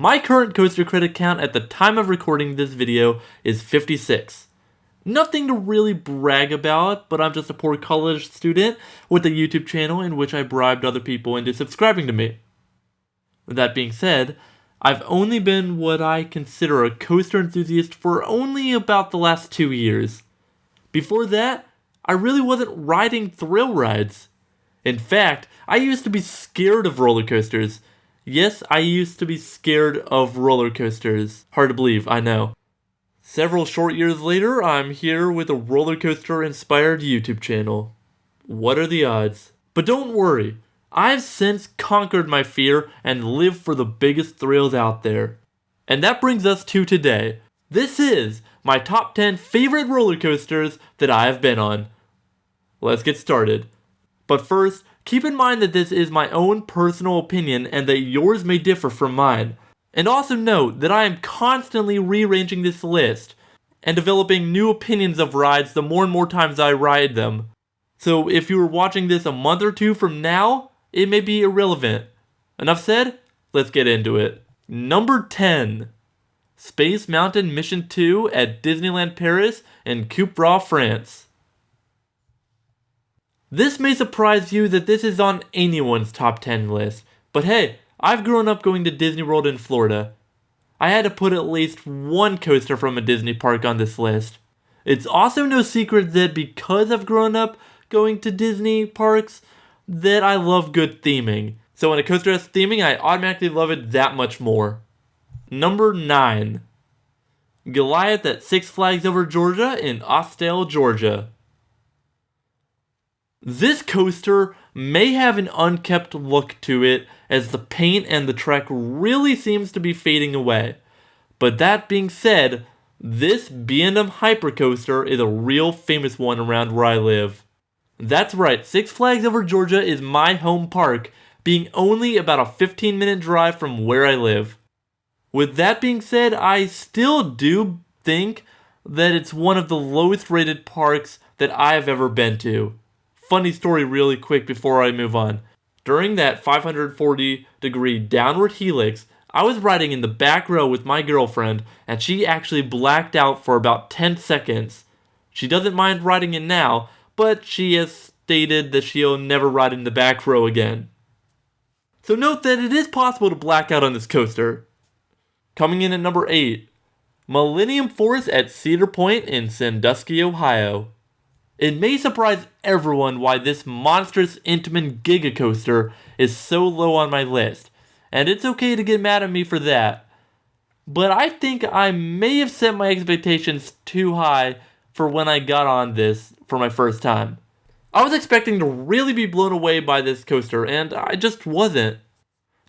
My current coaster credit count at the time of recording this video is 56. Nothing to really brag about, but I'm just a poor college student with a YouTube channel in which I bribed other people into subscribing to me. With that being said, I've only been what I consider a coaster enthusiast for only about the last 2 years. Before that, I really wasn't riding thrill rides. In fact, I used to be scared of roller coasters. Yes, I used to be scared of roller coasters. Hard to believe, I know. Several short years later, I'm here with a roller coaster inspired YouTube channel. What are the odds? But don't worry, I've since conquered my fear and live for the biggest thrills out there. And that brings us to today. This is my top 10 favorite roller coasters that I have been on. Let's get started. But first, keep in mind that this is my own personal opinion and that yours may differ from mine. And also note that I am constantly rearranging this list and developing new opinions of rides the more and more times I ride them. So if you were watching this a month or two from now, it may be irrelevant. Enough said? Let's get into it. Number 10. Space Mountain Mission 2 at Disneyland Paris and Coupe-Bras, France. This may surprise you that this is on anyone's top 10 list, but hey, I've grown up going to Disney World in Florida. I had to put at least one coaster from a Disney park on this list. It's also no secret that because I've grown up going to Disney parks, that I love good theming. So when a coaster has theming, I automatically love it that much more. Number 9. Goliath at Six Flags Over Georgia in Austell, Georgia. This coaster may have an unkept look to it as the paint and the track really seems to be fading away. But that being said, this B&M Hypercoaster is a real famous one around where I live. That's right, Six Flags Over Georgia is my home park, being only about a 15-minute drive from where I live. With that being said, I still do think that it's one of the lowest rated parks that I've ever been to. Funny story really quick before I move on. During that 540-degree downward helix, I was riding in the back row with my girlfriend, and she actually blacked out for about 10 seconds. She doesn't mind riding it now, but she has stated that she'll never ride in the back row again. So note that it is possible to black out on this coaster. Coming in at number 8, Millennium Force at Cedar Point in Sandusky, Ohio. It may surprise everyone why this monstrous Intamin Giga Coaster is so low on my list, and it's okay to get mad at me for that. But I think I may have set my expectations too high for when I got on this for my first time. I was expecting to really be blown away by this coaster, and I just wasn't.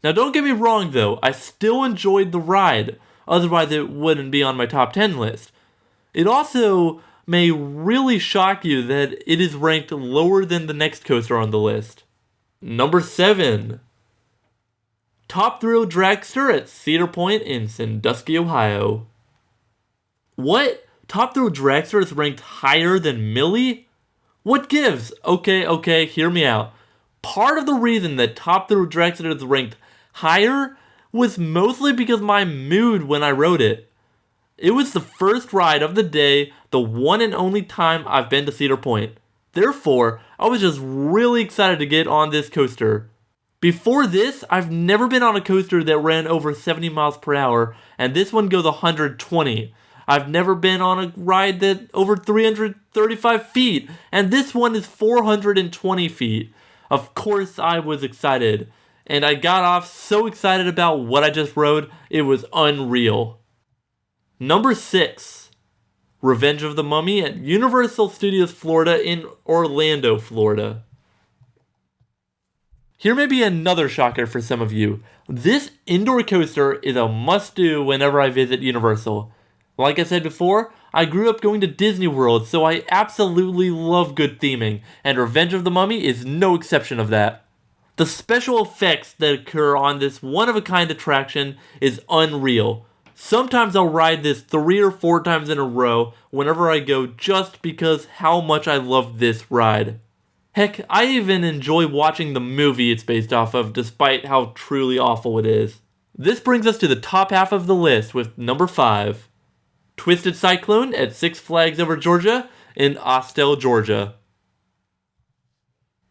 Now don't get me wrong though, I still enjoyed the ride, otherwise it wouldn't be on my top 10 list. It also may really shock you that it is ranked lower than the next coaster on the list. Number 7. Top Thrill Dragster at Cedar Point in Sandusky, Ohio. What? Top Thrill Dragster is ranked higher than Millie? What gives? Okay, hear me out. Part of the reason that Top Thrill Dragster is ranked higher was mostly because of my mood when I rode it. It was the first ride of the day, the one and only time I've been to Cedar Point. Therefore, I was just really excited to get on this coaster. Before this, I've never been on a coaster that ran over 70 miles per hour, and this one goes 120. I've never been on a ride that over 335 feet, and this one is 420 feet. Of course, I was excited, and I got off so excited about what I just rode, it was unreal. Number 6. Revenge of the Mummy at Universal Studios Florida in Orlando, Florida. Here may be another shocker for some of you. This indoor coaster is a must-do whenever I visit Universal. Like I said before, I grew up going to Disney World, so I absolutely love good theming, and Revenge of the Mummy is no exception of that. The special effects that occur on this one-of-a-kind attraction is unreal. Sometimes I'll ride this 3 or 4 times in a row whenever I go just because how much I love this ride. Heck, I even enjoy watching the movie it's based off of despite how truly awful it is. This brings us to the top half of the list with number 5. Twisted Cyclone at Six Flags Over Georgia in Austell, Georgia.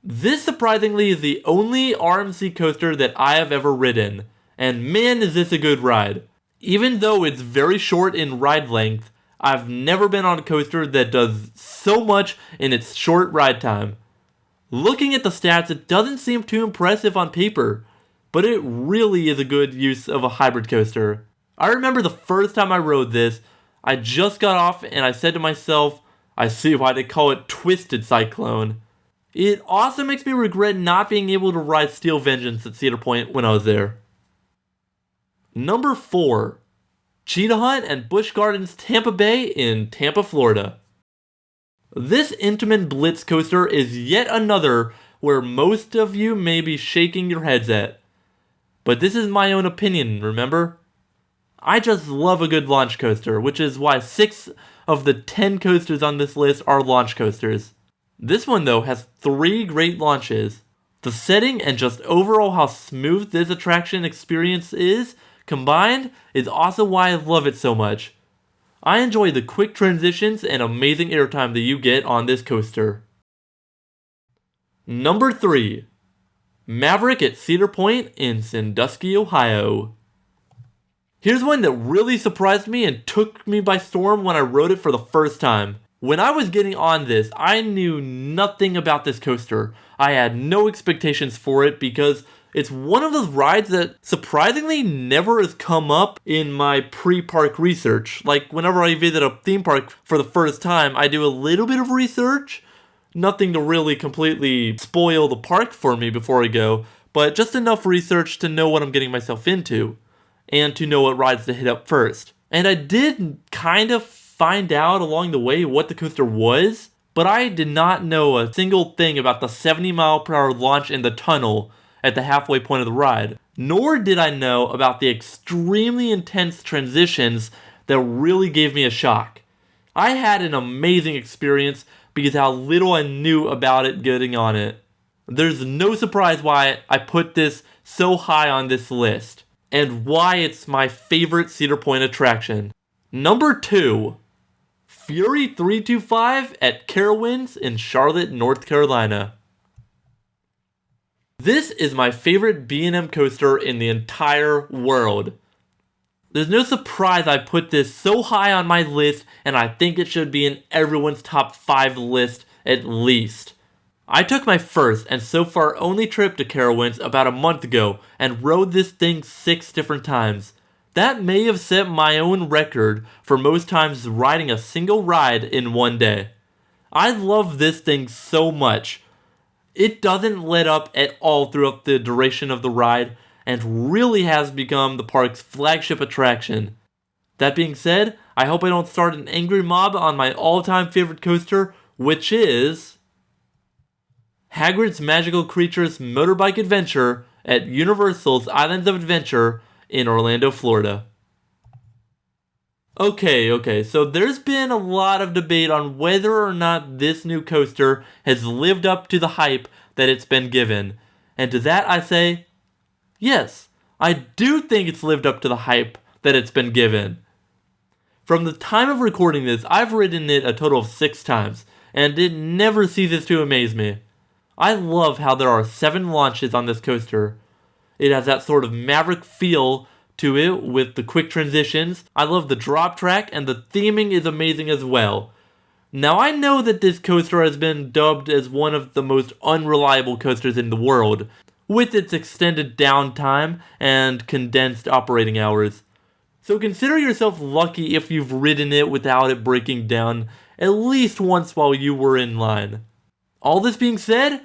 This surprisingly is the only RMC coaster that I have ever ridden, and man is this a good ride. Even though it's very short in ride length, I've never been on a coaster that does so much in its short ride time. Looking at the stats, it doesn't seem too impressive on paper, but it really is a good use of a hybrid coaster. I remember the first time I rode this, I just got off and I said to myself, I see why they call it Twisted Cyclone. It also makes me regret not being able to ride Steel Vengeance at Cedar Point when I was there. Number 4. Cheetah Hunt and Busch Gardens Tampa Bay in Tampa, Florida. This Intamin Blitz coaster is yet another where most of you may be shaking your heads at. But this is my own opinion, remember? I just love a good launch coaster, which is why 6 of the 10 coasters on this list are launch coasters. This one though has 3 great launches. The setting and just overall how smooth this attraction experience is combined is also why I love it so much. I enjoy the quick transitions and amazing airtime that you get on this coaster. Number 3. Maverick at Cedar Point in Sandusky, Ohio. Here's one that really surprised me and took me by storm when I rode it for the first time. When I was getting on this, I knew nothing about this coaster. I had no expectations for it because it's one of those rides that surprisingly never has come up in my pre-park research. Like whenever I visit a theme park for the first time, I do a little bit of research. Nothing to really completely spoil the park for me before I go, but just enough research to know what I'm getting myself into, and to know what rides to hit up first. And I did kind of find out along the way what the coaster was, but I did not know a single thing about the 70-mile-per-hour launch in the tunnel at the halfway point of the ride. Nor did I know about the extremely intense transitions that really gave me a shock. I had an amazing experience because how little I knew about it getting on it. There's no surprise why I put this so high on this list, and why it's my favorite Cedar Point attraction. Number 2. Fury 325 at Carowinds in Charlotte, North Carolina. This is my favorite B&M coaster in the entire world. There's no surprise I put this so high on my list, and I think it should be in everyone's top 5 list at least. I took my first and so far only trip to Carowinds about a month ago and rode this thing 6 different times. That may have set my own record for most times riding a single ride in one day. I love this thing so much. It doesn't let up at all throughout the duration of the ride and really has become the park's flagship attraction. That being said, I hope I don't start an angry mob on my all-time favorite coaster, which is Hagrid's Magical Creatures Motorbike Adventure at Universal's Islands of Adventure in Orlando, Florida. Okay, so there's been a lot of debate on whether or not this new coaster has lived up to the hype that it's been given. And to that I say, yes, I do think it's lived up to the hype that it's been given. From the time of recording this, I've ridden it a total of 6 times, and it never ceases to amaze me. I love how there are 7 launches on this coaster. It has that sort of Maverick feel to it with the quick transitions. I love the drop track, and the theming is amazing as well. Now I know that this coaster has been dubbed as one of the most unreliable coasters in the world, with its extended downtime and condensed operating hours. So consider yourself lucky if you've ridden it without it breaking down at least once while you were in line. All this being said,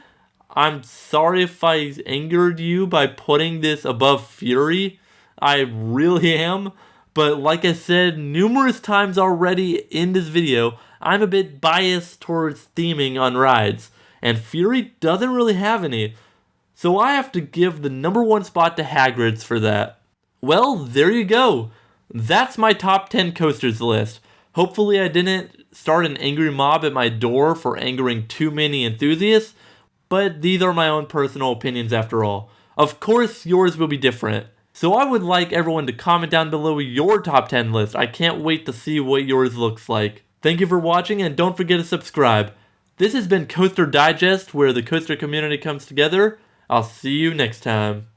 I'm sorry if I angered you by putting this above Fury. I really am. But like I said numerous times already in this video, I'm a bit biased towards theming on rides, and Fury doesn't really have any. So I have to give the number 1 spot to Hagrids for that. Well, there you go. That's my top 10 coasters list. Hopefully I didn't start an angry mob at my door for angering too many enthusiasts, but these are my own personal opinions after all. Of course yours will be different. So I would like everyone to comment down below your top 10 list. I can't wait to see what yours looks like. Thank you for watching, and don't forget to subscribe. This has been Coaster Digest, where the coaster community comes together. I'll see you next time.